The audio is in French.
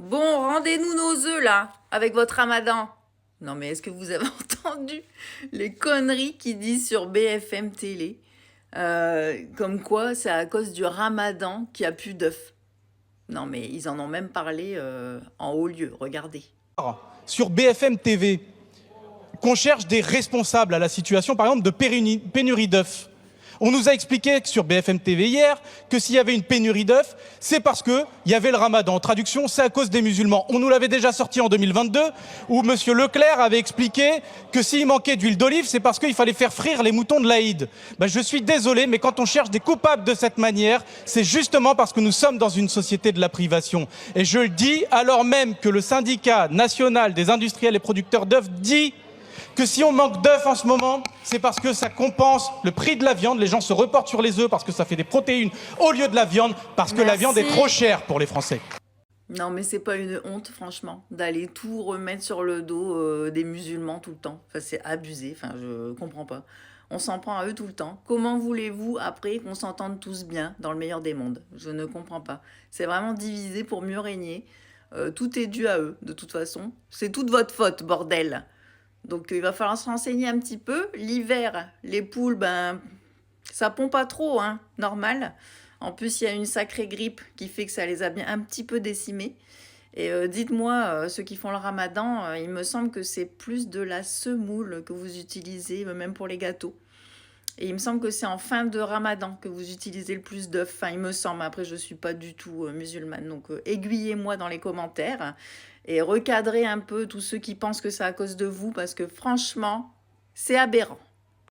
Bon, rendez-nous nos œufs là, avec votre ramadan. Non mais est-ce que vous avez entendu les conneries qu'ils disent sur BFM Télé? Comme quoi c'est à cause du ramadan qu'il n'y a plus d'œufs. Non mais ils en ont même parlé en haut lieu, regardez. Sur BFM TV qu'on cherche des responsables à la situation, par exemple, de pénurie d'œufs. On nous a expliqué que sur BFM TV hier que s'il y avait une pénurie d'œufs, c'est parce qu'il y avait le ramadan. En traduction, c'est à cause des musulmans. On nous l'avait déjà sorti en 2022, où M. Leclerc avait expliqué que s'il manquait d'huile d'olive, c'est parce qu'il fallait faire frire les moutons de l'Aïd. Je suis désolé, mais quand on cherche des coupables de cette manière, c'est justement parce que nous sommes dans une société de la privation. Et je le dis alors même que le syndicat national des industriels et producteurs d'œufs dit que si on manque d'œufs en ce moment, c'est parce que ça compense le prix de la viande. Les gens se reportent sur les œufs parce que ça fait des protéines au lieu de la viande, parce que la viande est trop chère pour les Français. Non mais c'est pas une honte franchement d'aller tout remettre sur le dos des musulmans tout le temps. Enfin c'est abusé, enfin je comprends pas. On s'en prend à eux tout le temps. Comment voulez-vous après qu'on s'entende tous bien dans le meilleur des mondes? Je ne comprends pas. C'est vraiment divisé pour mieux régner. Tout est dû à eux de toute façon. C'est toute votre faute, bordel. Donc il va falloir se renseigner un petit peu. L'hiver, les poules, ça pond pas trop, hein, normal. En plus, il y a une sacrée grippe qui fait que ça les a bien un petit peu décimées. Et dites-moi, ceux qui font le ramadan, il me semble que c'est plus de la semoule que vous utilisez, même pour les gâteaux. Et il me semble que c'est en fin de ramadan que vous utilisez le plus d'œufs. Enfin, il me semble. Après, je ne suis pas du tout musulmane. Donc, aiguillez-moi dans les commentaires et recadrez un peu tous ceux qui pensent que c'est à cause de vous. Parce que franchement, c'est aberrant.